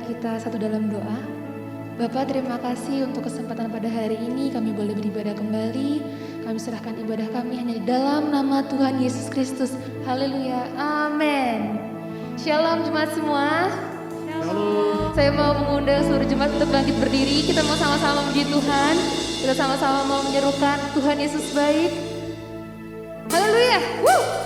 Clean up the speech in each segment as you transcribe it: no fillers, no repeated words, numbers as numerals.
mari kita satu dalam doa. Bapa, terima kasih untuk kesempatan pada hari ini kami boleh beribadah kembali. Kami serahkan ibadah kami hanya di dalam nama Tuhan Yesus Kristus. Haleluya, amin. Shalom jemaat semua. Shalom. Saya mau mengundang seluruh jemaat untuk bangkit berdiri. Kita mau sama-sama memuji Tuhan. Kita sama-sama mau menyerukan Tuhan Yesus baik. Haleluya. Woo!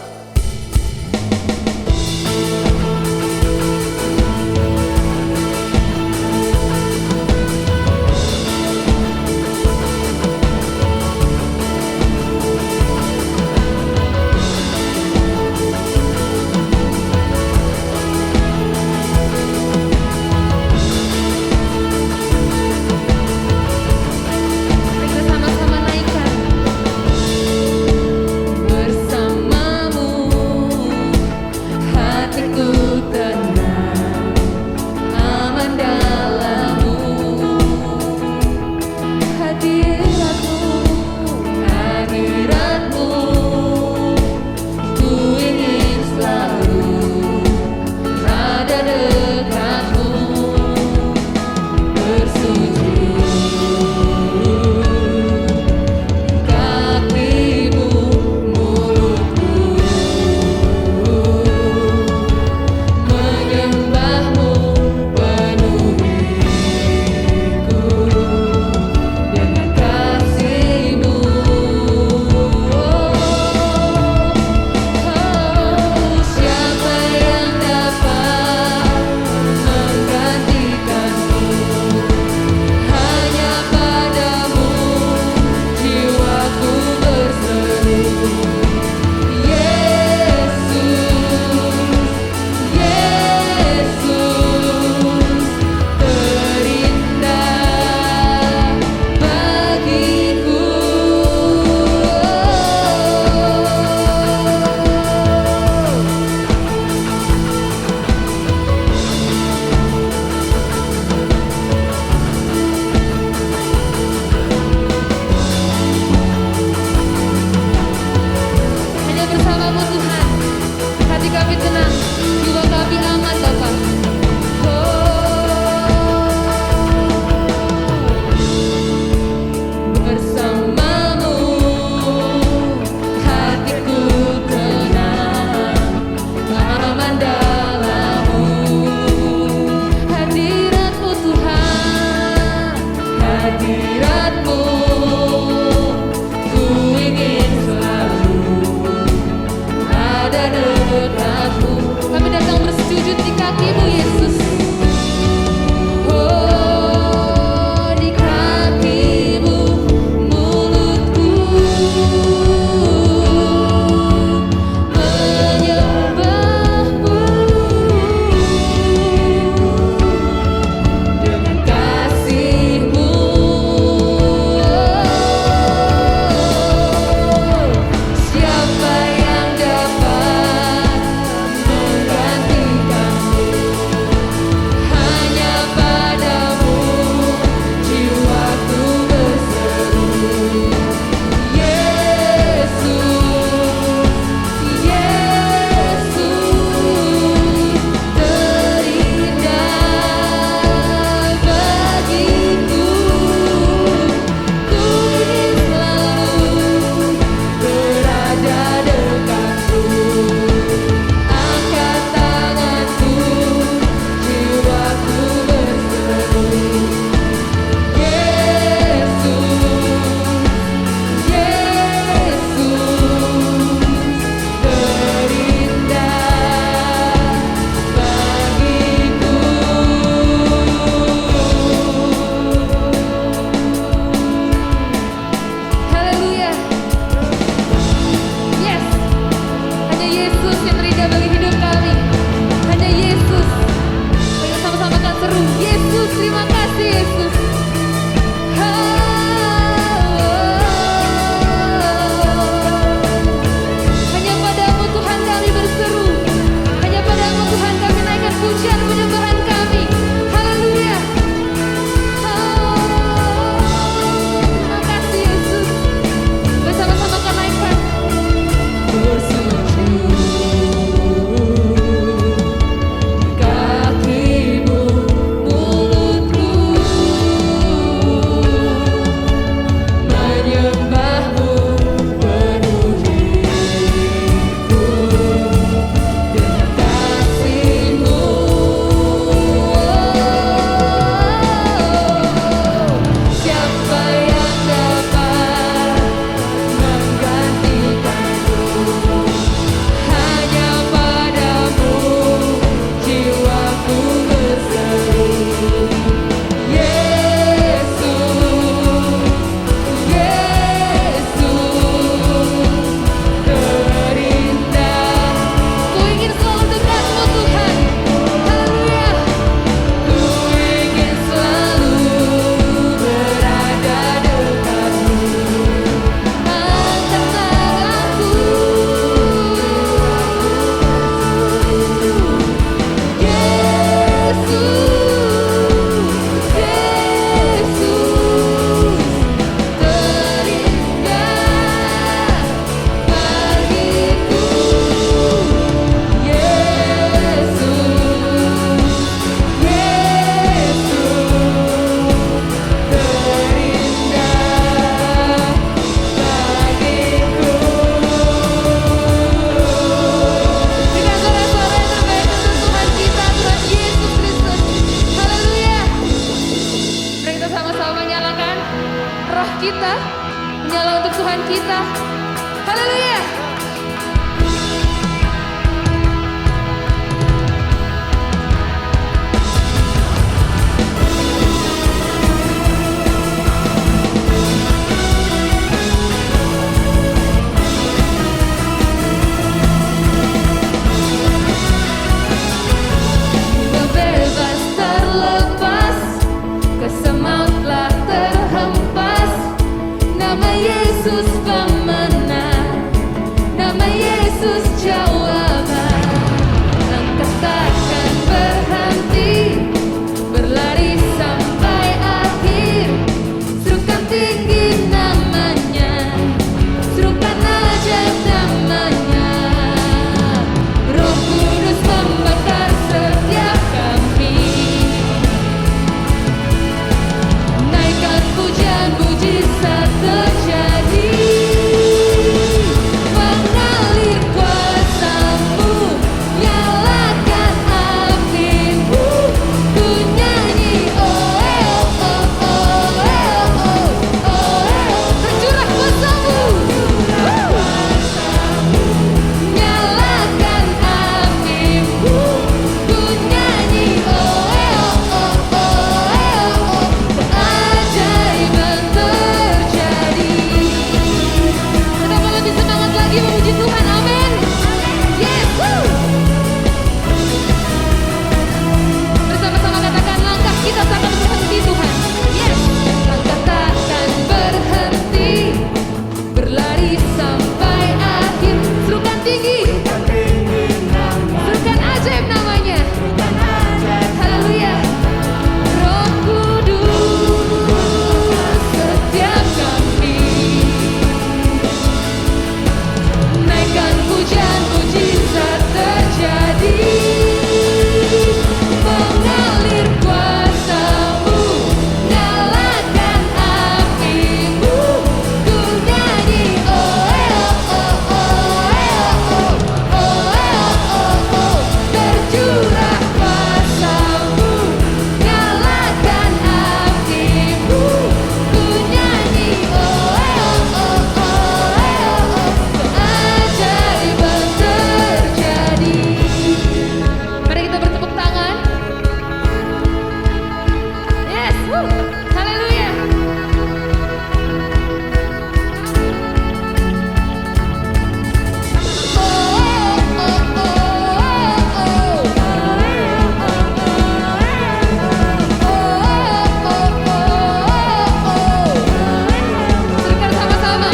kita, menyala untuk Tuhan kita. Haleluya. Bebas terlepas, kesemut telah terhempas. Nama Yesus pemenang, nama Yesus jawaban. Langkah takkan berhenti, berlari sampai akhir. Serukan tinggi namanya, serukan ajaib namanya. Roh Kudus membakar setiap kami. Naikkan pujian, mujizat terjadi. Mengalir kuasa-Mu, nyalakan api-Mu. Ku nyanyi oh oh oh oh oh oh oh. Tercurah kuasa-Mu, nyalakan api-Mu. Ku nyanyi oh oh oh oh oh. Keajaiban terjadi. Kita mau lebih semangat lagi memuji Tuhan, amin. Yes, woo. Bersama-sama katakan, langkah kita takkan berhenti Tuhan. Yes, langkah takkan berhenti, berlari sampai akhir. Serukan tinggi, serukan ajaib namanya. Haleluya. Roh Kudus setiap kami. Naikkan pujian, mujizat terjadi. Mengalir kuasa-Mu, nyalakan api-Mu. Ku nyanyi oh oh oh oh oh oh oh. Tercurah kuasa-Mu, nyalakan api-Mu. Ku nyanyi oh oh oh oh. Keajaiban terjadi. Mari kita bertepuk tangan. Yes, woo. Haleluya. Berikan sama-sama.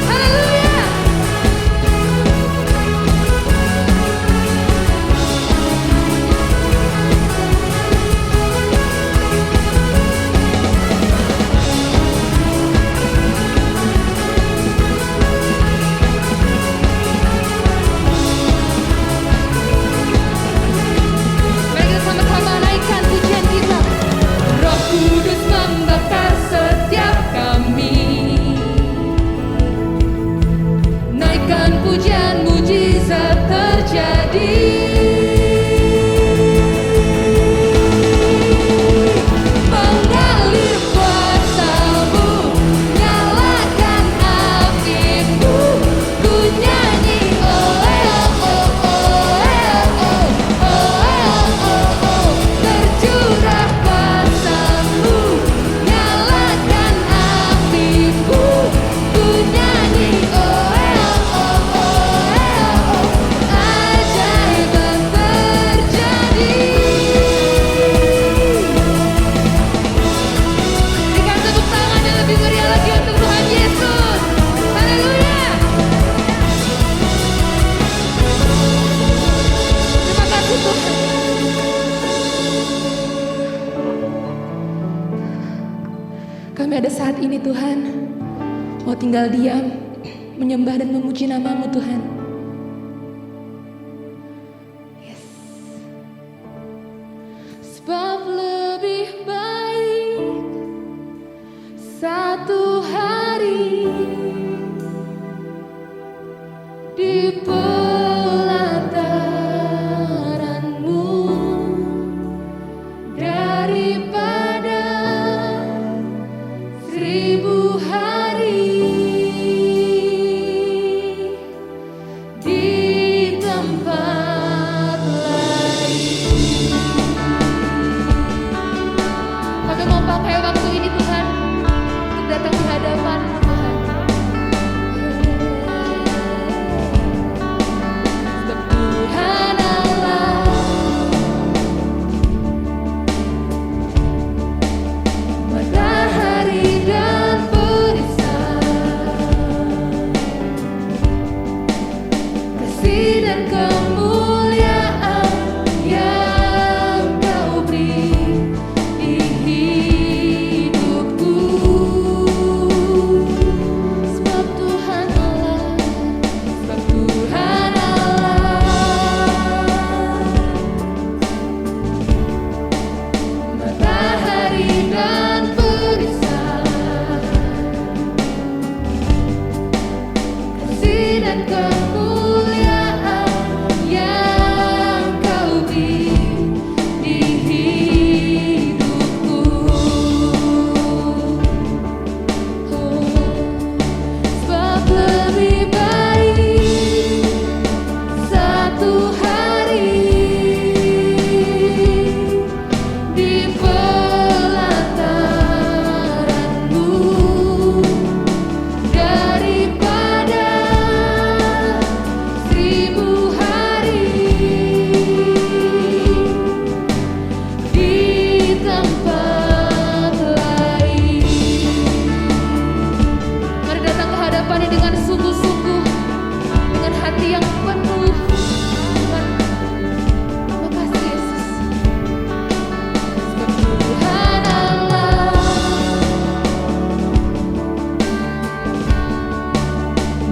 Haleluya. Mari kita sama-sama naikkan pujian kita. Roh Kudus membakar setiap kami. Naikkan pujian, mujizat terjadi. Mengalir kuasa-Mu, nyalakan api-Mu. Ku nyanyi oh oh oh oh oh oh. Tercurah kuasa-Mu, nyalakan api-Mu. Ku nyanyi oh oh oh. Keajaiban terjadi. Berikan tepuk tangan yang lebih meriah lagi untuk Tuhan Yesus. Haleluya. Terima kasih Tuhan. Kami ada saat ini Tuhan, mau tinggal diam, menyembah dan memuji nama-Mu Tuhan. Yes. Sebab lebih baik satu hari kami mau pakai waktu ini Tuhan untuk datang di hadapan-Mu Tuhan. Sebab Tuhan Allah matahari dan perisai, kasih dan kemuliaan yang Kau beri di hidupku. Sebab Tuhan Allah, sebab Tuhan Allah, matahari dan perisai, kasih dan kemuliaan yang Kau beri di hidupku. Sebab lebih baik satu hari di pelataran-Mu daripada 1000 hari di tempat lain. Mari datang ke hadapan-Nya dengan sungguh-sungguh, dengan hati yang penuh. Tuhan, terima kasih Yesus. Sebab Tuhan Allah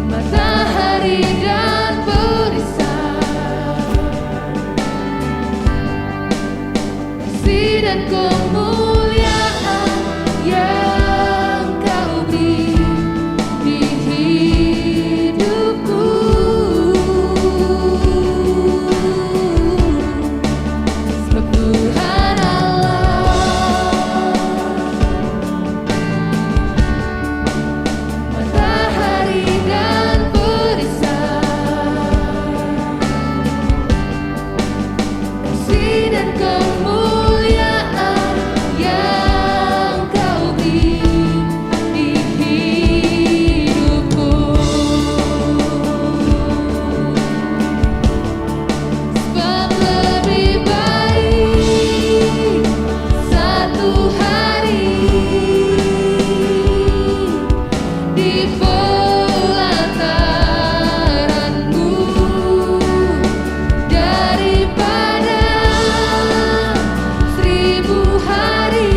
matahari dan perisai, kasih dan kemuliaan yang Kau beri di hidupku. Sebab Tuhan Allah matahari dan perisai, kasih dan kemuliaan yang Kau beri di hidupku. Sebab lebih baik satu hari di pelataran-Mu daripada 1000 hari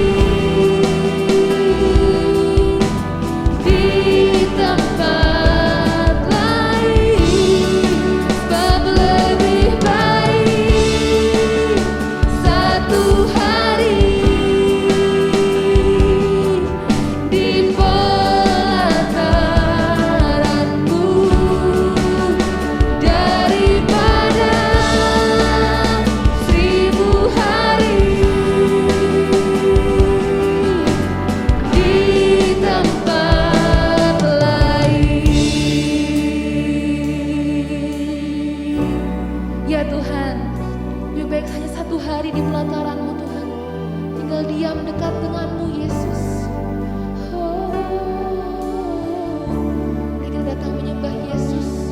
di tempat lain. Sebab lebih baik satu hari di pelataran-Mu daripada 1000 hari di tempat lain. Ya Tuhan, lebih baik hanya satu hari di pelataran-Mu Tuhan, tinggal diam dekat dengan-Mu Yesus. Mari kita datang menyembah Yesus.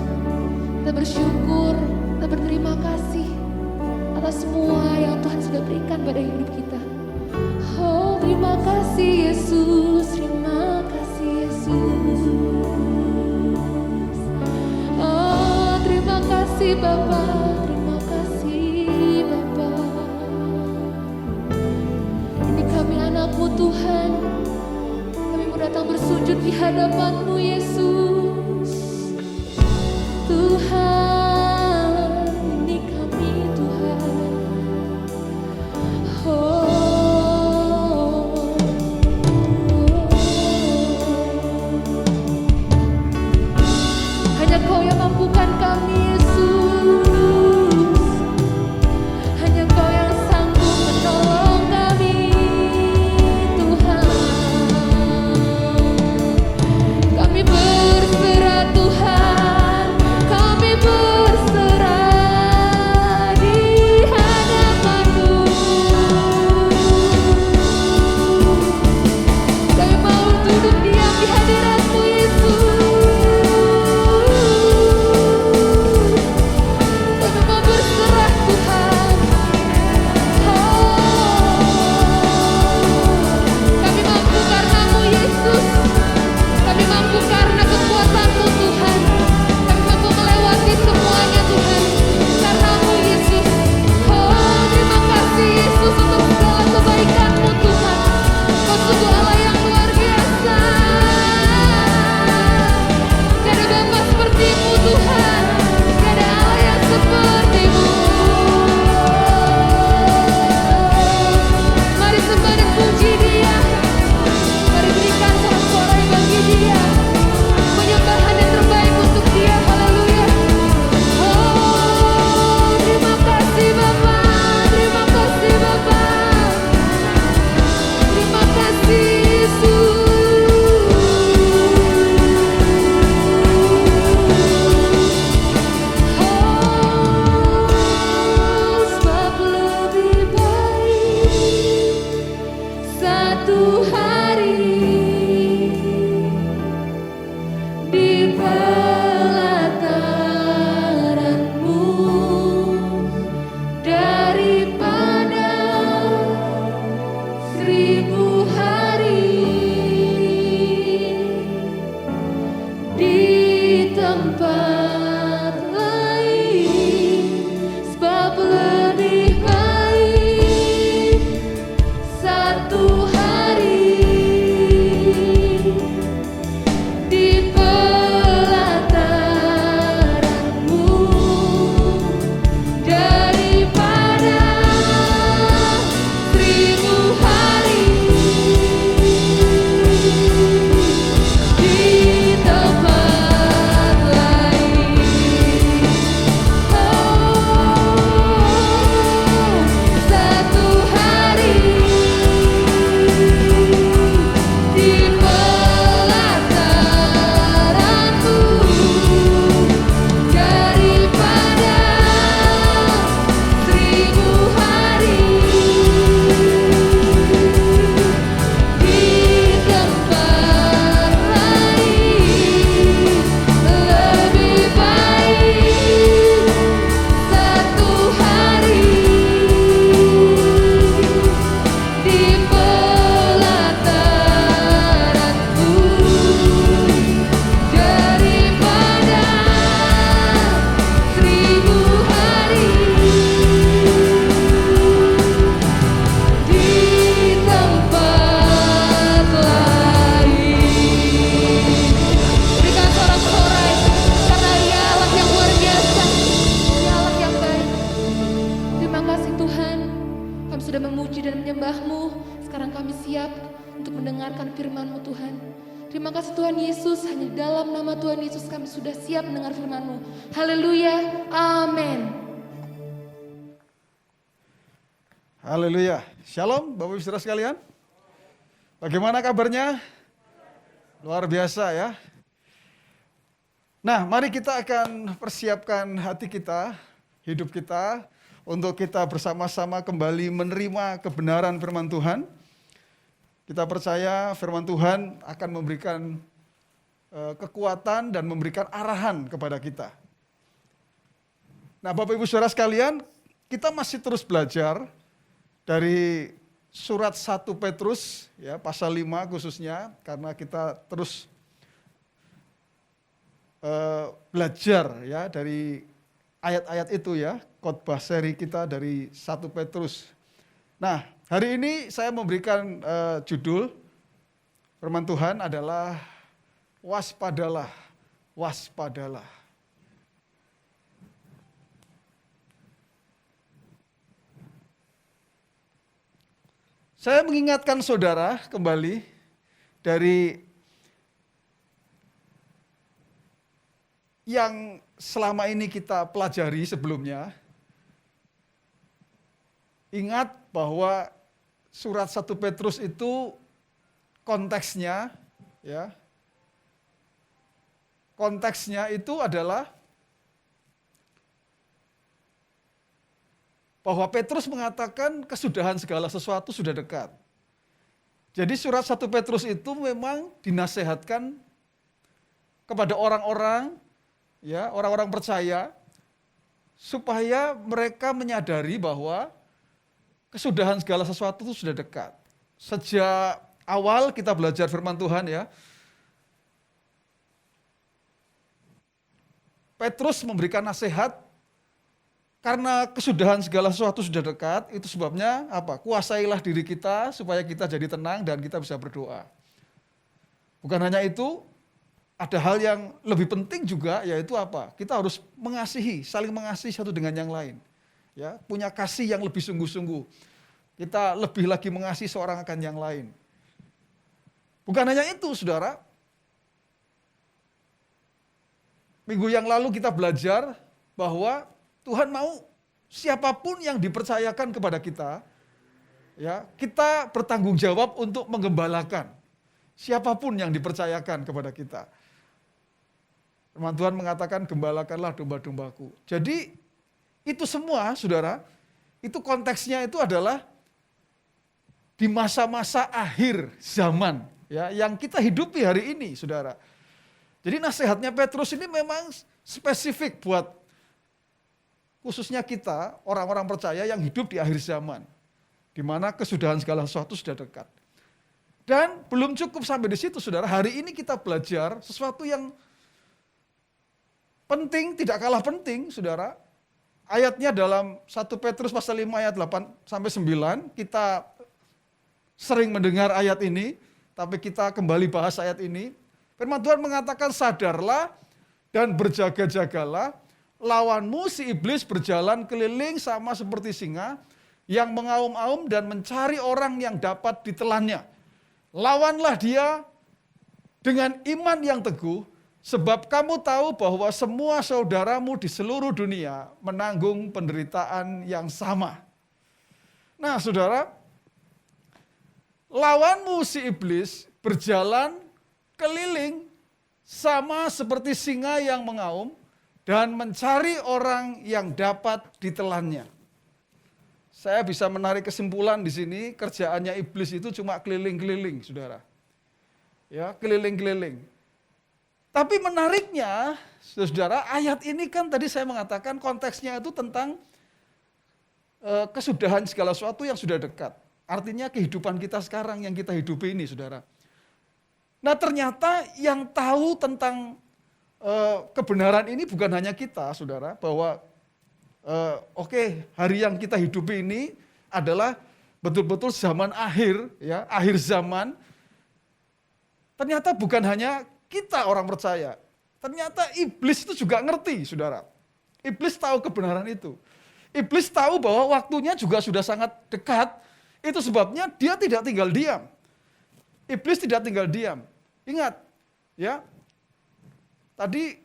Kita bersyukur, kita berterima kasih atas semua yang Tuhan sudah berikan pada hidup kita. Oh, terima kasih Yesus, terima kasih Yesus. Oh, terima kasih Bapa, terima kasih Bapa. Ini kami anak-Mu Tuhan, kami mau datang bersujud di hadapan-Mu Yesus. Tuhan, ini kami Tuhan. Hanya Kau yang mampukan kami Yesus, hanya Kau yang sanggup menolong kami Tuhan. Kami berserah Tuhan, kami berserah. 1000 hari di tempat lain, sebab lebih baik satu hari di pelataranmu daripada 1000 hari di tempat lain. Satu hari di pelataranmu daripada 1000 hari di tempat lain. Lebih baik satu hari di pelataranmu daripada 1000 hari di tempat lain. Berikan sorak-sorai, karena Ia Allah yang luar biasa, Ia Allah yang baik. Terima kasih Tuhan, kami sudah memuji dan menyembah-Mu. Sekarang kami siap untuk mendengarkan firman-Mu Tuhan. Terima kasih Tuhan Yesus, hanya di dalam nama Tuhan Yesus kami sudah siap mendengar firman-Mu. Haleluya, amin. Haleluya. Shalom Bapak Ibu Saudara sekalian. Bagaimana kabarnya? Luar biasa ya. Nah, mari kita akan persiapkan hati kita, hidup kita, untuk kita bersama-sama kembali menerima kebenaran firman Tuhan. Kita percaya firman Tuhan akan memberikan kekuatan dan memberikan arahan kepada kita. Nah, Bapak Ibu Saudara sekalian, kita masih terus belajar dari surat 1 Petrus ya, pasal 5 khususnya, karena kita terus belajar ya dari ayat-ayat itu ya, khotbah seri kita dari 1 Petrus. Nah, hari ini saya memberikan judul firman Tuhan adalah waspadalah, waspadalah. Saya mengingatkan saudara kembali dari yang selama ini kita pelajari sebelumnya. Ingat bahwa surat 1 Petrus itu konteksnya ya. Konteksnya itu adalah bahwa Petrus mengatakan kesudahan segala sesuatu sudah dekat. Jadi surat 1 Petrus itu memang dinasehatkan kepada orang-orang ya, orang-orang percaya supaya mereka menyadari bahwa kesudahan segala sesuatu itu sudah dekat. Sejak awal kita belajar firman Tuhan ya, Petrus memberikan nasihat karena kesudahan segala sesuatu sudah dekat, itu sebabnya apa? Kuasailah diri kita supaya kita jadi tenang dan kita bisa berdoa. Bukan hanya itu, ada hal yang lebih penting juga, yaitu apa? Kita harus mengasihi, saling mengasihi satu dengan yang lain. Ya, punya kasih yang lebih sungguh-sungguh. Kita lebih lagi mengasihi seorang akan yang lain. Bukan hanya itu, saudara. Minggu yang lalu kita belajar bahwa Tuhan mau siapapun yang dipercayakan kepada kita, ya, kita bertanggung jawab untuk menggembalakan siapapun yang dipercayakan kepada kita. Firman Tuhan mengatakan, gembalakanlah domba-dombaku. Jadi itu semua, saudara, itu konteksnya itu adalah di masa-masa akhir zaman ya, yang kita hidupi hari ini, saudara. Jadi nasihatnya Petrus ini memang spesifik buat khususnya kita, orang-orang percaya yang hidup di akhir zaman. di mana kesudahan segala sesuatu sudah dekat. Dan belum cukup sampai di situ, saudara. Hari ini kita belajar sesuatu yang penting, tidak kalah penting, saudara. Ayatnya dalam 1 Petrus pasal 5 ayat 8 sampai 9, kita sering mendengar ayat ini, tapi kita kembali bahas ayat ini. Firman Tuhan mengatakan, sadarlah dan berjaga-jagalah, lawanmu si iblis berjalan keliling sama seperti singa, yang mengaum-aum dan mencari orang yang dapat ditelannya. Lawanlah dia dengan iman yang teguh, sebab kamu tahu bahwa semua saudaramu di seluruh dunia menanggung penderitaan yang sama. Nah, saudara, lawanmu si iblis berjalan keliling sama seperti singa yang mengaum dan mencari orang yang dapat ditelannya. Saya bisa menarik kesimpulan di sini, kerjaannya iblis itu cuma keliling-keliling, saudara. Ya, keliling-keliling. Tapi menariknya, saudara, ayat ini kan tadi saya mengatakan konteksnya itu tentang kesudahan segala sesuatu yang sudah dekat. Artinya kehidupan kita sekarang yang kita hidupi ini, saudara. Nah, ternyata yang tahu tentang kebenaran ini bukan hanya kita, saudara, bahwa hari yang kita hidupi ini adalah betul-betul zaman akhir, ya, akhir zaman. Ternyata bukan hanya kita orang percaya, ternyata iblis itu juga ngerti, saudara. Iblis tahu kebenaran itu. Iblis tahu bahwa waktunya juga sudah sangat dekat, itu sebabnya dia tidak tinggal diam. Iblis tidak tinggal diam. Ingat, ya, tadi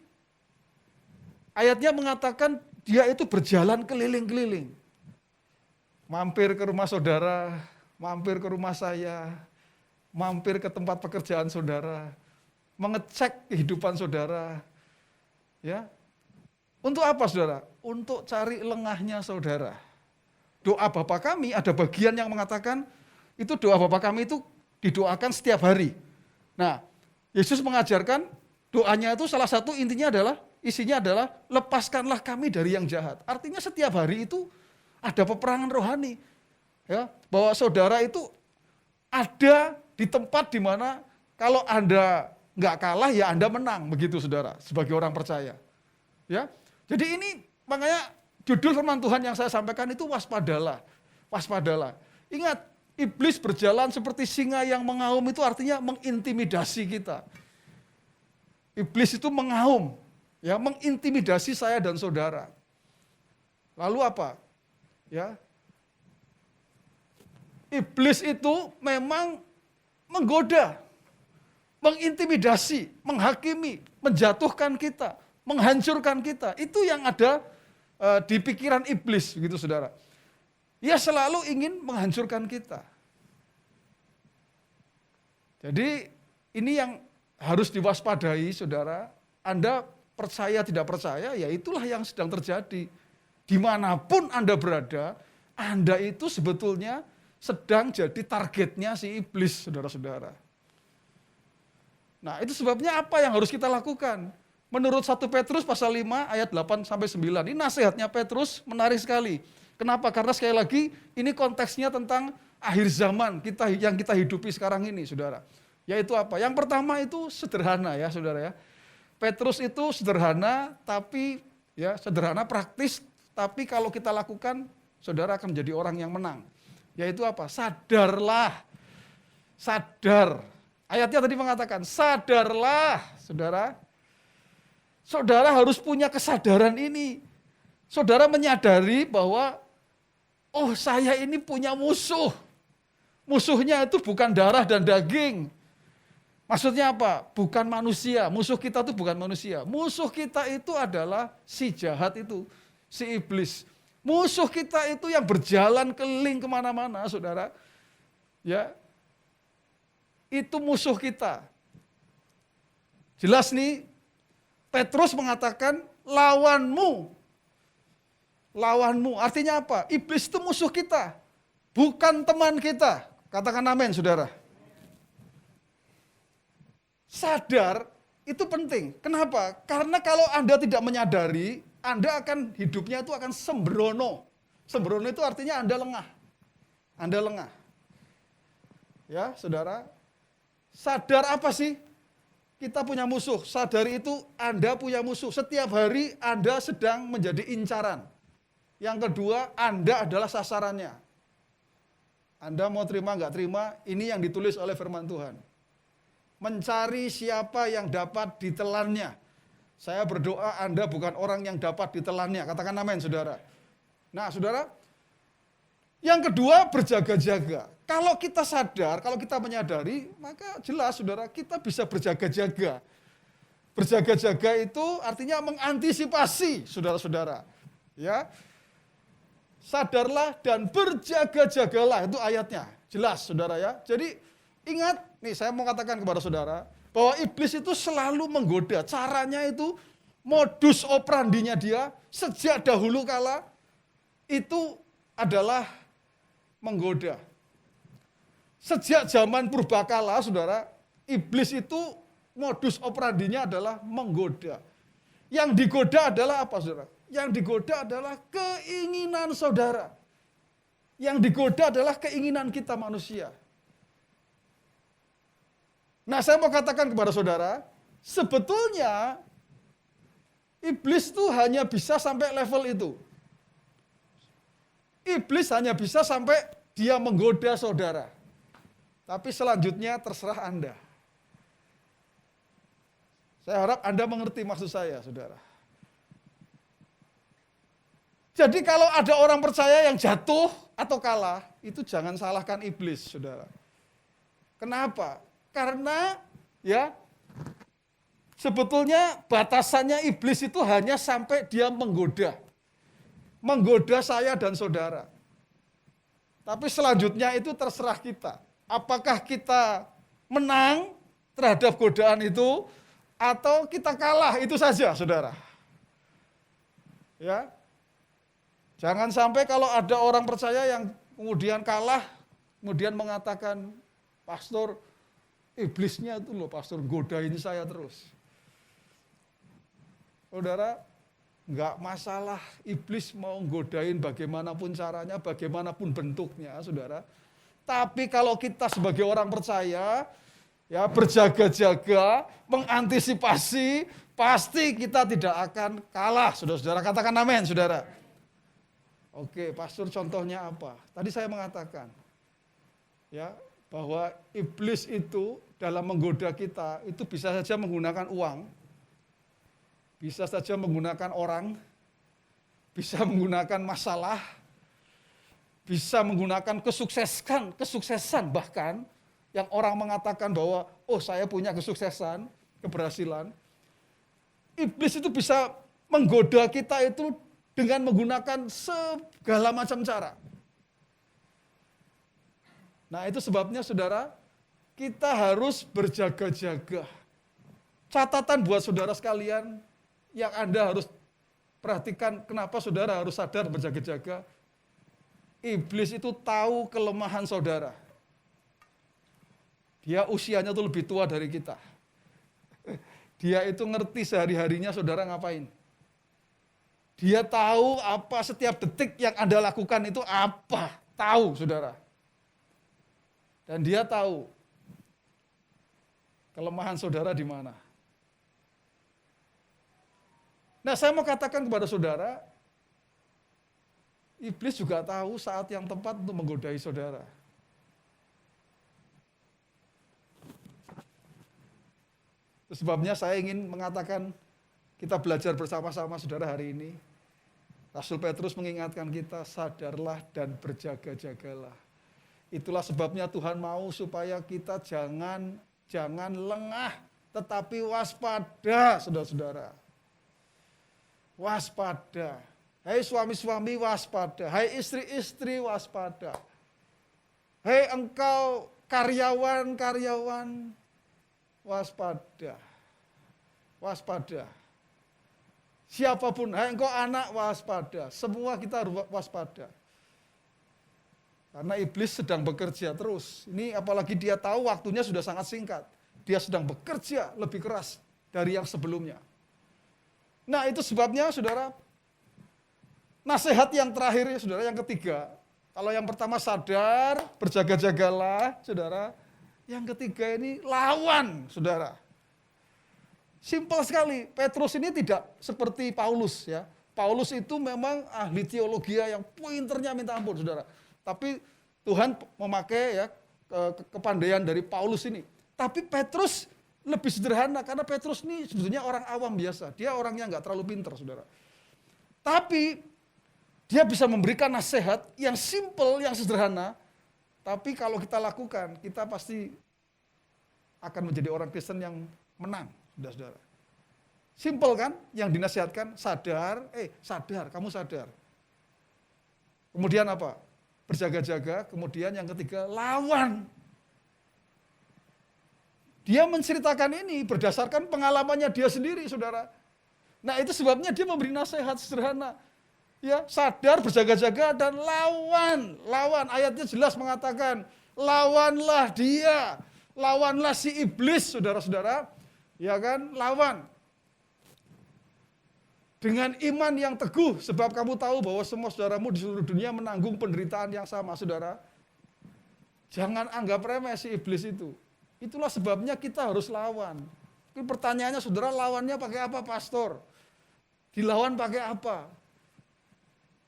ayatnya mengatakan dia itu berjalan keliling-keliling. Mampir ke rumah saudara, mampir ke rumah saya, mampir ke tempat pekerjaan saudara, mengecek kehidupan saudara. Ya. Untuk apa, saudara? Untuk cari lengahnya saudara. Doa Bapa kami, ada bagian yang mengatakan, itu doa Bapa kami itu didoakan setiap hari. Nah, Yesus mengajarkan doanya itu salah satu isinya adalah lepaskanlah kami dari yang jahat. Artinya setiap hari itu ada peperangan rohani. Ya, bahwa saudara itu ada di tempat di mana kalau Anda nggak kalah ya Anda menang, begitu saudara, sebagai orang percaya. Ya, jadi ini makanya judul firman Tuhan yang saya sampaikan itu waspadalah. Waspadalah. Ingat, iblis berjalan seperti singa yang mengaum itu artinya mengintimidasi kita. Iblis itu mengaum, ya, mengintimidasi saya dan saudara. Lalu apa? Ya. Iblis itu memang menggoda, mengintimidasi, menghakimi, menjatuhkan kita, menghancurkan kita. Itu yang ada di pikiran iblis, begitu saudara. Ia selalu ingin menghancurkan kita. Jadi ini yang harus diwaspadai, saudara. Anda percaya tidak percaya, ya itulah yang sedang terjadi. Dimanapun Anda berada, Anda itu sebetulnya sedang jadi targetnya si iblis, saudara-saudara. Nah, itu sebabnya apa yang harus kita lakukan? Menurut 1 Petrus pasal 5 ayat 8 sampai 9. Ini nasihatnya Petrus menarik sekali. Kenapa? Karena sekali lagi ini konteksnya tentang akhir zaman yang kita hidupi sekarang ini, saudara. Yaitu apa? Yang pertama itu sederhana, ya, saudara, ya. Petrus itu sederhana, tapi ya sederhana praktis, tapi kalau kita lakukan, saudara akan menjadi orang yang menang. Yaitu apa? Sadarlah. Sadar. Ayatnya tadi mengatakan, sadarlah, saudara. Saudara harus punya kesadaran ini. Saudara menyadari bahwa, oh, saya ini punya musuh. Musuhnya itu bukan darah dan daging. Maksudnya apa? Bukan manusia. Musuh kita itu bukan manusia. Musuh kita itu adalah si jahat itu, si iblis. Musuh kita itu yang berjalan keliling kemana-mana, saudara. Ya, itu musuh kita. Jelas nih, Petrus mengatakan lawanmu. Lawanmu, artinya apa? Iblis itu musuh kita, bukan teman kita. Katakan amin, saudara. Sadar itu penting. Kenapa? Karena kalau Anda tidak menyadari, Anda akan hidupnya itu akan sembrono. Sembrono itu artinya Anda lengah. Anda lengah. Ya, saudara. Sadar apa sih? Kita punya musuh. Sadari itu Anda punya musuh. Setiap hari Anda sedang menjadi incaran. Yang kedua, Anda adalah sasarannya. Anda mau terima nggak terima, ini yang ditulis oleh firman Tuhan. Mencari siapa yang dapat ditelannya. Saya berdoa Anda bukan orang yang dapat ditelannya. Katakan amin, saudara. Nah, saudara, yang kedua berjaga-jaga. Kalau kita sadar, kalau kita menyadari, maka jelas, saudara, kita bisa berjaga-jaga. Berjaga-jaga itu artinya mengantisipasi, saudara-saudara. Ya, sadarlah dan berjaga-jagalah, itu ayatnya. Jelas, saudara ya. Jadi ingat, nih saya mau katakan kepada saudara, bahwa iblis itu selalu menggoda. Caranya itu, modus operandinya dia, sejak dahulu kala, itu adalah menggoda. Sejak zaman purbakala, saudara, iblis itu modus operandinya adalah menggoda. Yang digoda adalah apa, saudara? Yang digoda adalah keinginan saudara. Yang digoda adalah keinginan kita manusia. Nah, saya mau katakan kepada saudara, sebetulnya iblis itu hanya bisa sampai level itu. Iblis hanya bisa sampai dia menggoda saudara. Tapi selanjutnya terserah Anda. Saya harap Anda mengerti maksud saya, saudara. Jadi kalau ada orang percaya yang jatuh atau kalah, itu jangan salahkan iblis, saudara. Kenapa? Karena ya sebetulnya batasannya iblis itu hanya sampai dia menggoda. Menggoda saya dan saudara. Tapi selanjutnya itu terserah kita. Apakah kita menang terhadap godaan itu atau kita kalah, itu saja, saudara. Ya. Jangan sampai kalau ada orang percaya yang kemudian kalah, kemudian mengatakan, pastor, iblisnya itu loh, pastor, godain saya terus. Saudara, enggak masalah iblis mau godain bagaimanapun caranya, bagaimanapun bentuknya, saudara. Tapi kalau kita sebagai orang percaya, ya berjaga-jaga, mengantisipasi, pasti kita tidak akan kalah, saudara-saudara. Katakan amin, saudara. Oke, pastor, contohnya apa? Tadi saya mengatakan, ya, bahwa iblis itu dalam menggoda kita, itu bisa saja menggunakan uang, bisa saja menggunakan orang, bisa menggunakan masalah, bisa menggunakan kesuksesan bahkan, yang orang mengatakan bahwa, oh saya punya kesuksesan, keberhasilan. Iblis itu bisa menggoda kita itu dengan menggunakan segala macam cara. Nah itu sebabnya saudara, kita harus berjaga-jaga. Catatan buat saudara sekalian, yang Anda harus perhatikan kenapa saudara harus sadar berjaga-jaga. Iblis itu tahu kelemahan saudara. Dia usianya itu lebih tua dari kita. Dia itu ngerti sehari-harinya saudara ngapain. Dia tahu apa setiap detik yang Anda lakukan itu apa. Tahu saudara. Dan dia tahu kelemahan saudara di mana. Nah saya mau katakan kepada saudara, iblis juga tahu saat yang tepat untuk menggodai saudara. Itu sebabnya saya ingin mengatakan, kita belajar bersama-sama saudara hari ini. Rasul Petrus mengingatkan kita, sadarlah dan berjaga-jagalah. Itulah sebabnya Tuhan mau supaya kita jangan lengah, tetapi waspada, saudara-saudara. Waspada. Hai suami-suami waspada, hai istri-istri waspada. Hai engkau karyawan-karyawan waspada. Waspada. Siapapun, hai engkau anak waspada. Semua kita harus waspada. Karena iblis sedang bekerja terus. Ini apalagi dia tahu waktunya sudah sangat singkat. Dia sedang bekerja lebih keras dari yang sebelumnya. Nah itu sebabnya saudara, nasihat yang terakhir, saudara, yang ketiga, Kalau yang pertama sadar, berjaga-jagalah, saudara. Yang ketiga ini lawan, saudara. Simpel sekali. Petrus ini tidak seperti Paulus ya. Paulus itu memang ahli teologi yang pointernya minta ampun, saudara. Tapi Tuhan memakai ya kepandaian dari Paulus ini. Tapi Petrus lebih sederhana karena Petrus ini sebetulnya orang awam biasa. Dia orangnya nggak terlalu pintar, saudara. Tapi dia bisa memberikan nasihat yang simple, yang sederhana. Tapi kalau kita lakukan, kita pasti akan menjadi orang Kristen yang menang, saudara-saudara. Simple kan? Yang dinasihatkan, sadar, kamu sadar. Kemudian apa? Berjaga-jaga, kemudian yang ketiga, lawan. Dia menceritakan ini berdasarkan pengalamannya dia sendiri, saudara. Nah itu sebabnya dia memberi nasihat sederhana. Ya, sadar, berjaga-jaga, dan lawan. Lawan, ayatnya jelas mengatakan, lawanlah dia. Lawanlah si iblis, saudara-saudara. Ya kan, lawan. Dengan iman yang teguh, sebab kamu tahu bahwa semua saudaramu di seluruh dunia menanggung penderitaan yang sama, saudara. Jangan anggap remeh si iblis itu. Itulah sebabnya kita harus lawan. Tapi pertanyaannya, saudara, lawannya pakai apa, pastor? Dilawan pakai apa?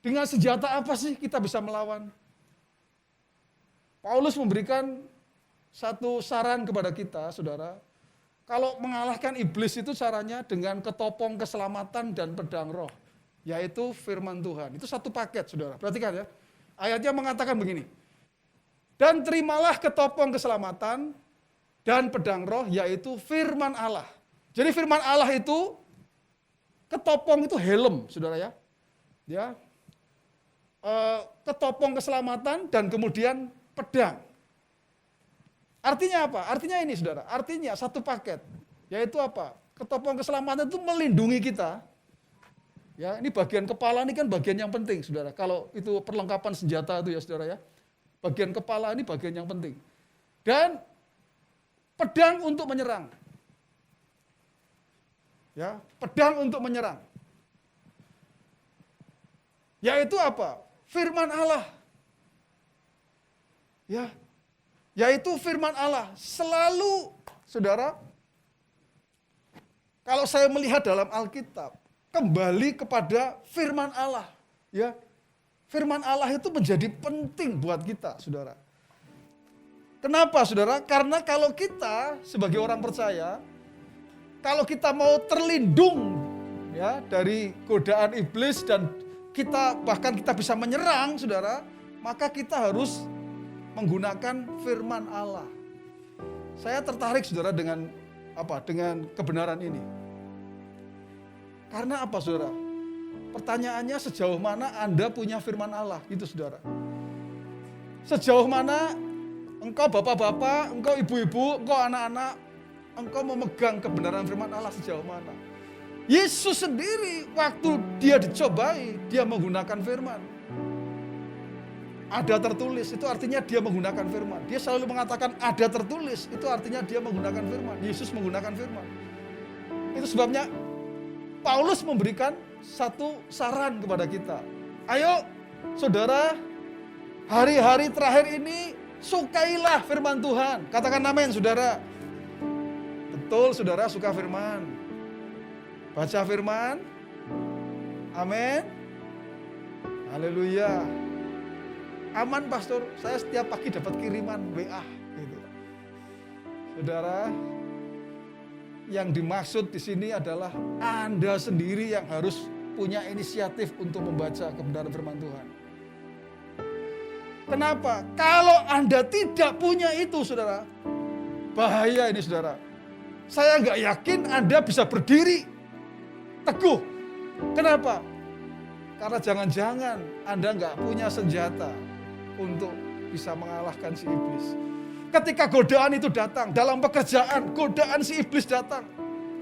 Dengan senjata apa sih kita bisa melawan? Paulus memberikan satu saran kepada kita, saudara. Kalau mengalahkan iblis itu caranya dengan ketopong keselamatan dan pedang roh, yaitu firman Tuhan. Itu satu paket, saudara. Perhatikan ya. Ayatnya mengatakan begini. Dan terimalah ketopong keselamatan dan pedang roh, yaitu firman Allah. Jadi firman Allah itu, ketopong itu helm, saudara ya. Ya. Ketopong keselamatan dan kemudian pedang. Artinya apa? Artinya ini, saudara. Artinya satu paket. Yaitu apa? Ketopong keselamatan itu melindungi kita. Ya, ini bagian kepala ini kan bagian yang penting, saudara. Kalau itu perlengkapan senjata itu ya, saudara ya. Bagian kepala ini bagian yang penting. Dan pedang untuk menyerang. Ya, pedang untuk menyerang. Yaitu apa? Firman Allah. Ya. Yaitu firman Allah. Selalu, saudara, kalau saya melihat dalam Alkitab, kembali kepada firman Allah. Ya. Firman Allah itu menjadi penting buat kita, saudara. Kenapa, saudara? Karena kalau kita sebagai orang percaya, kalau kita mau terlindung ya dari godaan iblis dan bahkan kita bisa menyerang, saudara, maka kita harus menggunakan firman Allah. Saya tertarik, saudara, dengan kebenaran ini. Karena apa, saudara? Pertanyaannya, sejauh mana Anda punya firman Allah? Itu, saudara. Sejauh mana engkau bapak-bapak, engkau ibu-ibu, engkau anak-anak, engkau memegang kebenaran firman Allah sejauh mana? Yesus sendiri waktu dia dicobai, dia menggunakan firman. Ada tertulis, itu artinya dia menggunakan firman. Dia selalu mengatakan ada tertulis, itu artinya dia menggunakan firman. Yesus menggunakan firman. Itu sebabnya Paulus memberikan satu saran kepada kita. Ayo, saudara, hari-hari terakhir ini sukailah firman Tuhan. Katakan amin, saudara. Betul, saudara, suka firman. Baca firman. Amin. Haleluya. Aman, pastor. Saya setiap pagi dapat kiriman WA gitu. Saudara, yang dimaksud di sini adalah Anda sendiri yang harus punya inisiatif untuk membaca kebenaran firman Tuhan. Kenapa? Kalau Anda tidak punya itu, saudara, bahaya ini, saudara. Saya nggak yakin Anda bisa berdiri teguh. Kenapa? Karena jangan-jangan Anda nggak punya senjata untuk bisa mengalahkan si iblis. Ketika godaan itu datang, dalam pekerjaan, godaan si iblis datang.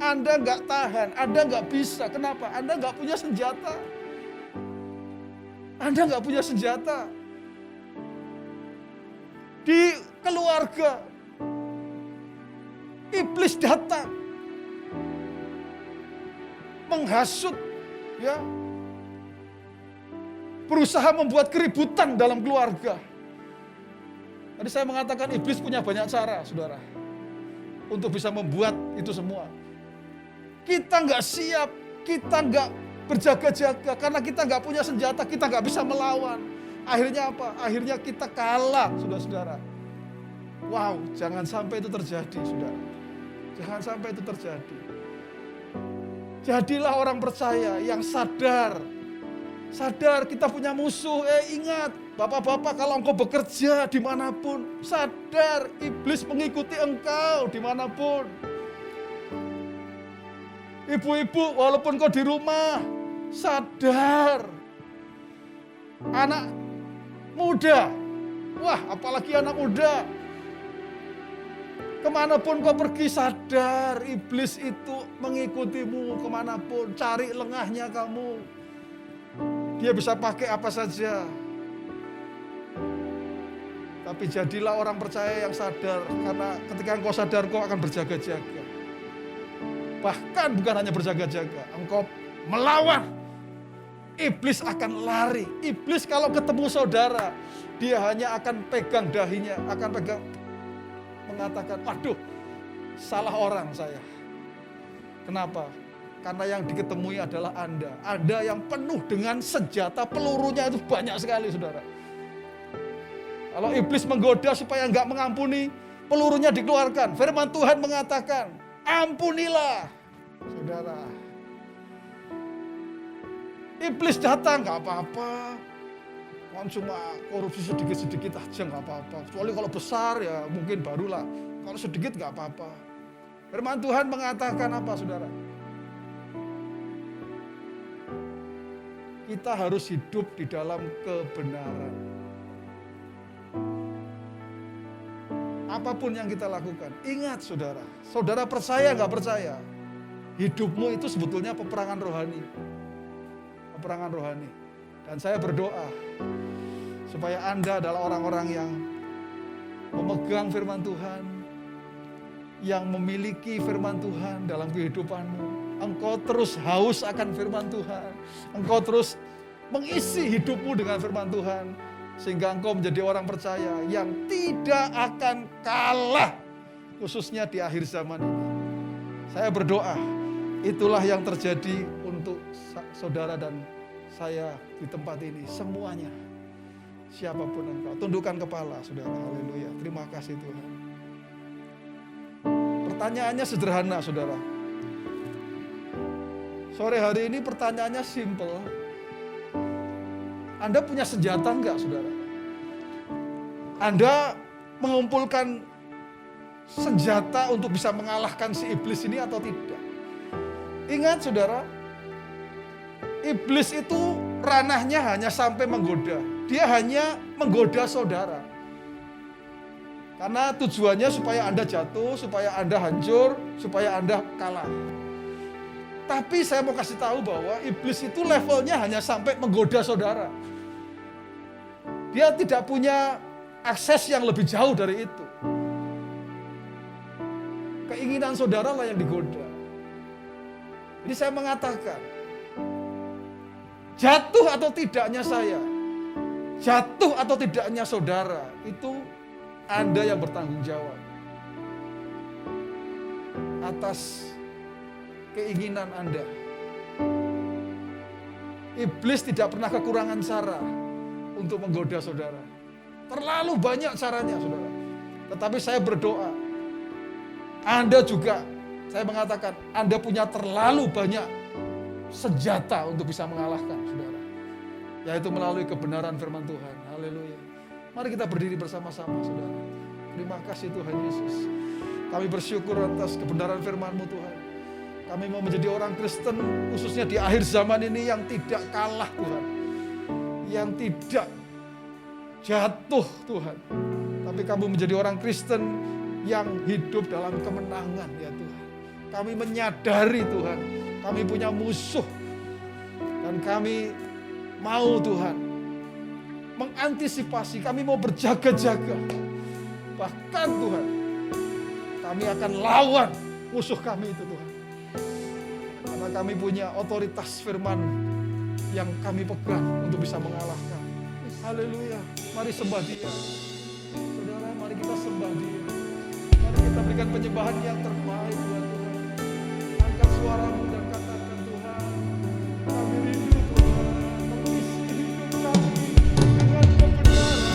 Anda nggak tahan, Anda nggak bisa. Kenapa? Anda nggak punya senjata. Anda nggak punya senjata. Di keluarga, iblis datang. Menghasut, ya, berusaha membuat keributan dalam keluarga. Tadi saya mengatakan iblis punya banyak cara, saudara, untuk bisa membuat itu semua. Kita nggak siap, kita nggak berjaga-jaga, karena kita nggak punya senjata, kita nggak bisa melawan. Akhirnya apa? Akhirnya kita kalah, saudara-saudara. Wow, jangan sampai itu terjadi, saudara. Jangan sampai itu terjadi. Jadilah orang percaya yang sadar. Sadar kita punya musuh. Ingat, bapak-bapak, kalau engkau bekerja dimanapun, sadar iblis mengikuti engkau dimanapun. Ibu-ibu, walaupun kau di rumah, sadar. Anak muda, wah apalagi anak muda, kemanapun kau pergi sadar, iblis itu mengikutimu kemanapun, cari lengahnya kamu. Dia bisa pakai apa saja. Tapi jadilah orang percaya yang sadar, karena ketika engkau sadar, kau akan berjaga-jaga. Bahkan bukan hanya berjaga-jaga, engkau melawan. Iblis akan lari. Iblis kalau ketemu saudara, dia hanya akan pegang dahinya, akan pegang, mengatakan, aduh, salah orang saya. Kenapa? Karena yang diketemui adalah Anda. Anda yang penuh dengan senjata, pelurunya itu banyak sekali, saudara. Kalau iblis menggoda supaya enggak mengampuni, pelurunya dikeluarkan. Firman Tuhan mengatakan, ampunilah, saudara. Iblis datang, enggak apa-apa. Kan cuma korupsi sedikit-sedikit aja enggak apa-apa. Kecuali kalau besar ya mungkin barulah. Kalau sedikit enggak apa-apa. Firman Tuhan mengatakan apa, saudara? Kita harus hidup di dalam kebenaran. Apapun yang kita lakukan, ingat saudara. Saudara percaya nggak percaya, hidupmu itu sebetulnya peperangan rohani. Peperangan rohani. Dan saya berdoa supaya Anda adalah orang-orang yang memegang firman Tuhan, yang memiliki firman Tuhan dalam kehidupanmu. Engkau terus haus akan firman Tuhan. Engkau terus mengisi hidupmu dengan firman Tuhan. Sehingga engkau menjadi orang percaya yang tidak akan kalah. Khususnya di akhir zaman ini. Saya berdoa, itulah yang terjadi untuk saudara dan saya di tempat ini. Semuanya. Siapapun engkau. Tundukkan kepala, saudara. Haleluya. Terima kasih Tuhan. Pertanyaannya sederhana, saudara. Sore hari ini pertanyaannya simple. Anda punya senjata enggak, saudara? Anda mengumpulkan senjata untuk bisa mengalahkan si iblis ini atau tidak? Ingat, saudara, iblis itu ranahnya hanya sampai menggoda. Dia hanya menggoda saudara. Karena tujuannya supaya Anda jatuh, supaya Anda hancur, supaya Anda kalah. Tapi saya mau kasih tahu bahwa iblis itu levelnya hanya sampai menggoda saudara. Dia tidak punya akses yang lebih jauh dari itu. Keinginan saudara lah yang digoda. Jadi saya mengatakan, jatuh atau tidaknya saya, jatuh atau tidaknya saudara, itu Anda yang bertanggung jawab atas keinginan Anda. Iblis tidak pernah kekurangan cara untuk menggoda saudara. Terlalu banyak caranya, saudara. Tetapi saya berdoa, Anda juga, saya mengatakan, Anda punya terlalu banyak senjata untuk bisa mengalahkan, saudara. Yaitu melalui kebenaran firman Tuhan. Haleluya. Mari kita berdiri bersama-sama, saudara. Terima kasih Tuhan Yesus. Kami bersyukur atas kebenaran firman-Mu, Tuhan. Kami mau menjadi orang Kristen, khususnya di akhir zaman ini, yang tidak kalah, Tuhan. Yang tidak jatuh, Tuhan. Tapi kami menjadi orang Kristen yang hidup dalam kemenangan, ya Tuhan. Kami menyadari, Tuhan, kami punya musuh. Dan kami mau, Tuhan, mengantisipasi, kami mau berjaga-jaga. Bahkan, Tuhan, kami akan lawan musuh kami itu, Tuhan. Karena kami punya otoritas firman yang kami pegang untuk bisa mengalahkan. Haleluya. Mari sembah Dia. Saudara, mari kita sembah Dia. Mari kita berikan penyembahan yang terbaik buat Tuhan. Angkat suaramu dan katakan, Tuhan, kami rindu Tuhan, mengisi hidup kami dengan kebenaran.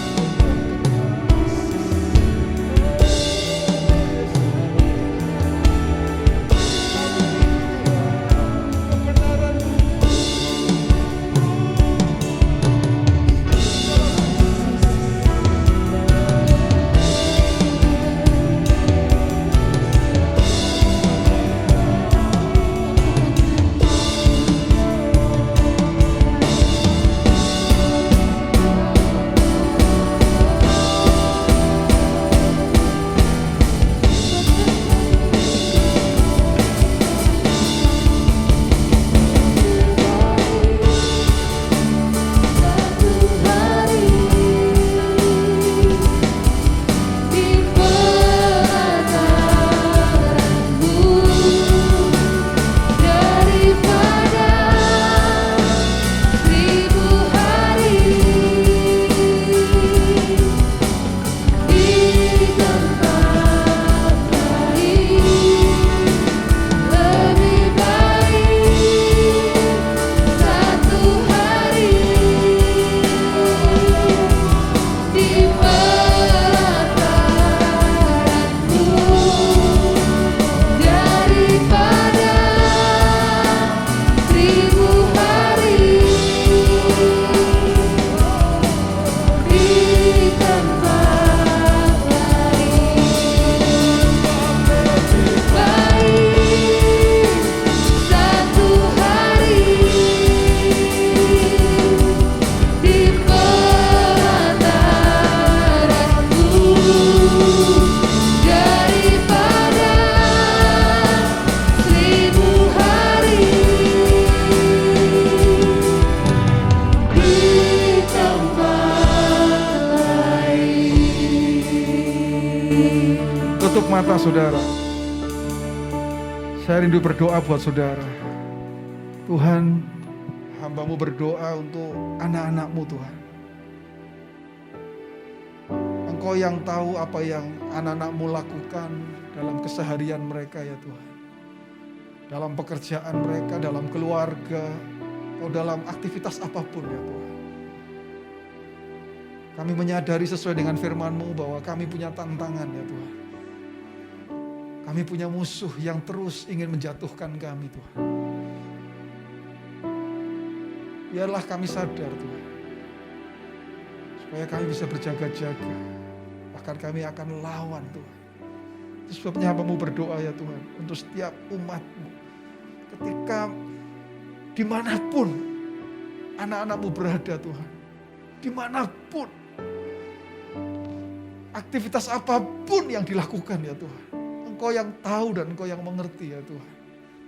Tutup mata saudara. Saya rindu berdoa buat saudara. Tuhan, hamba-Mu berdoa untuk anak-anak-Mu Tuhan. Engkau yang tahu apa yang anak-anak-Mu lakukan dalam keseharian mereka ya Tuhan. Dalam pekerjaan mereka, dalam keluarga, atau dalam aktivitas apapun ya Tuhan. Kami menyadari sesuai dengan firman-Mu bahwa kami punya tantangan ya Tuhan. Kami punya musuh yang terus ingin menjatuhkan kami Tuhan. Biarlah kami sadar Tuhan. Supaya kami bisa berjaga-jaga. Bahkan kami akan lawan Tuhan. Itu sebabnya hamba-Mu berdoa ya Tuhan. Untuk setiap umat-Mu. Ketika dimanapun anak-anak-Mu berada Tuhan. Dimanapun. Aktivitas apapun yang dilakukan ya Tuhan. Engkau yang tahu dan Engkau yang mengerti ya Tuhan.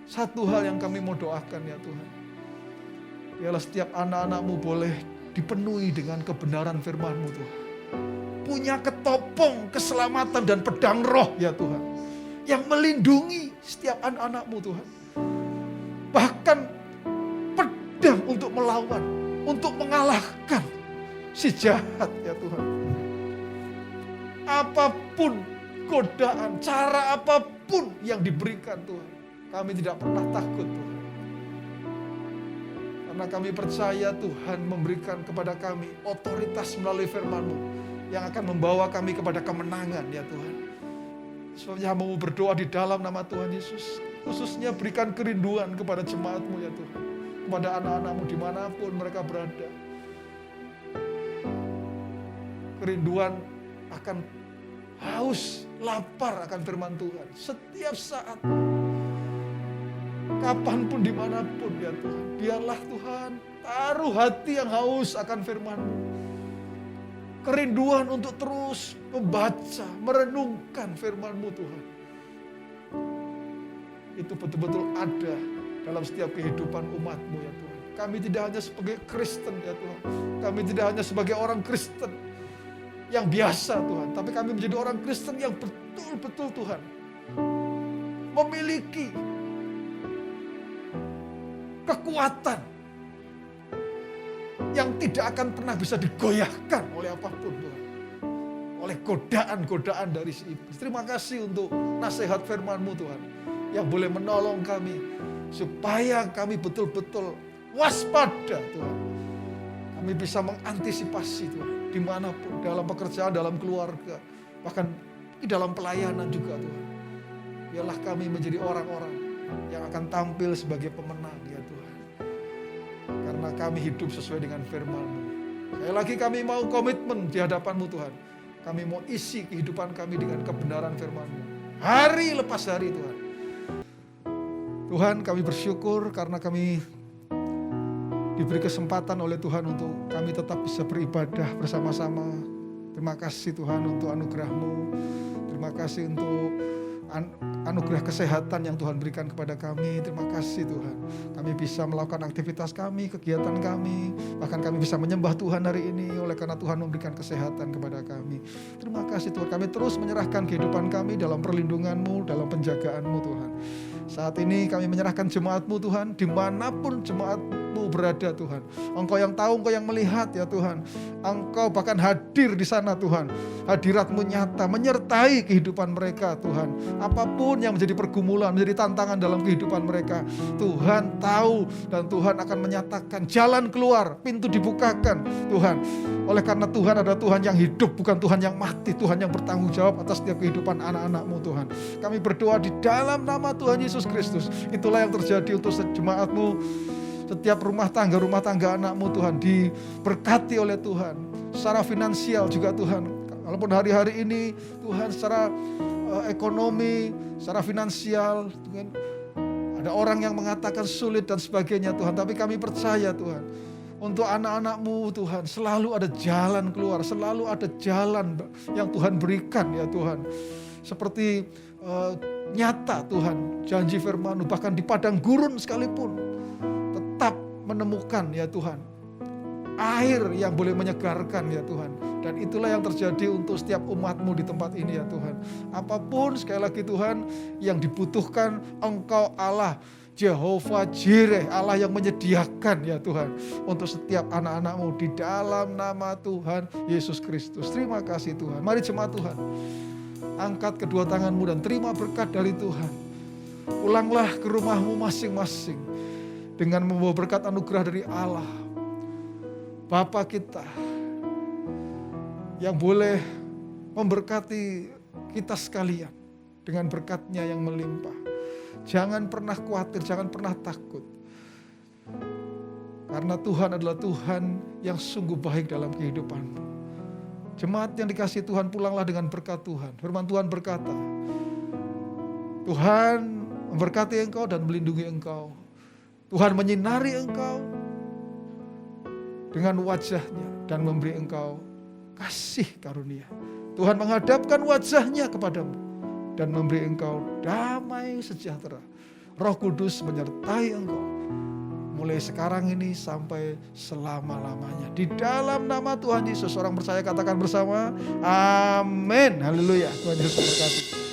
Satu hal yang kami mau doakan ya Tuhan. Biarlah setiap anak-anak-Mu boleh dipenuhi dengan kebenaran firman-Mu Tuhan. Punya ketopong keselamatan dan pedang roh ya Tuhan. Yang melindungi setiap anak-anak-Mu Tuhan. Bahkan pedang untuk melawan. Untuk mengalahkan si jahat ya Tuhan. Apapun godaan, cara apapun yang diberikan Tuhan. Kami tidak pernah takut Tuhan. Karena kami percaya Tuhan memberikan kepada kami otoritas melalui firman-Mu. Yang akan membawa kami kepada kemenangan ya Tuhan. Sebabnya hamba-Mu berdoa di dalam nama Tuhan Yesus. Khususnya berikan kerinduan kepada jemaat-Mu ya Tuhan. Kepada anak-anak-Mu dimanapun mereka berada. Kerinduan akan haus, lapar akan firman Tuhan. Setiap saat. Kapanpun, dimanapun ya Tuhan. Biarlah Tuhan taruh hati yang haus akan firman-Mu. Kerinduan untuk terus membaca, merenungkan firman-Mu Tuhan. Itu betul-betul ada dalam setiap kehidupan umat-Mu ya Tuhan. Kami tidak hanya sebagai Kristen ya Tuhan. Kami tidak hanya sebagai orang Kristen yang biasa Tuhan. Tapi kami menjadi orang Kristen yang betul-betul Tuhan. Memiliki kekuatan yang tidak akan pernah bisa digoyahkan oleh apapun Tuhan. Oleh godaan-godaan dari si iblis. Terima kasih untuk nasihat firman-Mu Tuhan. Yang boleh menolong kami. Supaya kami betul-betul waspada Tuhan. Kami bisa mengantisipasi Tuhan. Dimanapun, dalam pekerjaan, dalam keluarga. Bahkan di dalam pelayanan juga Tuhan. Biarlah kami menjadi orang-orang yang akan tampil sebagai pemenang ya Tuhan. Karena kami hidup sesuai dengan firman-Mu. Sekali lagi kami mau komitmen di hadapan-Mu Tuhan. Kami mau isi kehidupan kami dengan kebenaran firman-Mu. Hari lepas hari Tuhan. Tuhan kami bersyukur karena kami diberi kesempatan oleh Tuhan untuk kami tetap bisa beribadah bersama-sama. Terima kasih Tuhan untuk anugerah-Mu. Terima kasih untuk anugerah kesehatan yang Tuhan berikan kepada kami. Terima kasih Tuhan. Kami bisa melakukan aktivitas kami, kegiatan kami. Bahkan kami bisa menyembah Tuhan hari ini oleh karena Tuhan memberikan kesehatan kepada kami. Terima kasih Tuhan. Kami terus menyerahkan kehidupan kami dalam perlindungan-Mu, dalam penjagaan-Mu Tuhan. Saat ini kami menyerahkan jemaat-Mu Tuhan, dimanapun jemaat-Mu berada Tuhan. Engkau yang tahu, Engkau yang melihat ya Tuhan. Engkau bahkan hadir di sana Tuhan. Hadirat-Mu nyata, menyertai kehidupan mereka Tuhan. Apapun yang menjadi pergumulan, menjadi tantangan dalam kehidupan mereka. Tuhan tahu dan Tuhan akan menyatakan jalan keluar, pintu dibukakan Tuhan. Oleh karena Tuhan adalah Tuhan yang hidup, bukan Tuhan yang mati. Tuhan yang bertanggung jawab atas setiap kehidupan anak-anak-Mu Tuhan. Kami berdoa di dalam nama Tuhan Yesus Kristus. Itulah yang terjadi untuk jemaat-Mu. Setiap rumah tangga anak-Mu Tuhan diberkati oleh Tuhan. Secara finansial juga Tuhan. Walaupun hari-hari ini Tuhan secara ekonomi, secara finansial Tuhan, ada orang yang mengatakan sulit dan sebagainya Tuhan. Tapi kami percaya Tuhan, untuk anak-anak-Mu Tuhan selalu ada jalan keluar, selalu ada jalan yang Tuhan berikan ya Tuhan. Seperti nyata Tuhan, janji firman-Mu bahkan di padang gurun sekalipun tetap menemukan ya Tuhan air yang boleh menyegarkan ya Tuhan. Dan itulah yang terjadi untuk setiap umat-Mu di tempat ini ya Tuhan. Apapun sekali lagi Tuhan yang dibutuhkan, Engkau Allah Jehovah Jireh, Allah yang menyediakan ya Tuhan untuk setiap anak-anak-Mu di dalam nama Tuhan Yesus Kristus. Terima kasih Tuhan. Mari jemaat Tuhan, angkat kedua tangan-Mu dan terima berkat dari Tuhan. Pulanglah ke rumah-Mu masing-masing dengan membawa berkat anugerah dari Allah Bapa kita yang boleh memberkati kita sekalian dengan berkat-Nya yang melimpah. Jangan pernah khawatir, jangan pernah takut. Karena Tuhan adalah Tuhan yang sungguh baik dalam kehidupanmu. Jemaat yang dikasihi Tuhan, pulanglah dengan berkat Tuhan. Firman Tuhan berkata, Tuhan memberkati engkau dan melindungi engkau. Tuhan menyinari engkau dengan wajah-Nya dan memberi engkau kasih karunia. Tuhan menghadapkan wajah-Nya kepadamu dan memberi engkau damai sejahtera. Roh Kudus menyertai engkau mulai sekarang ini sampai selama-lamanya. Di dalam nama Tuhan Yesus, orang percaya katakan bersama, amin. Haleluya. Tuhan Yesus memberkati.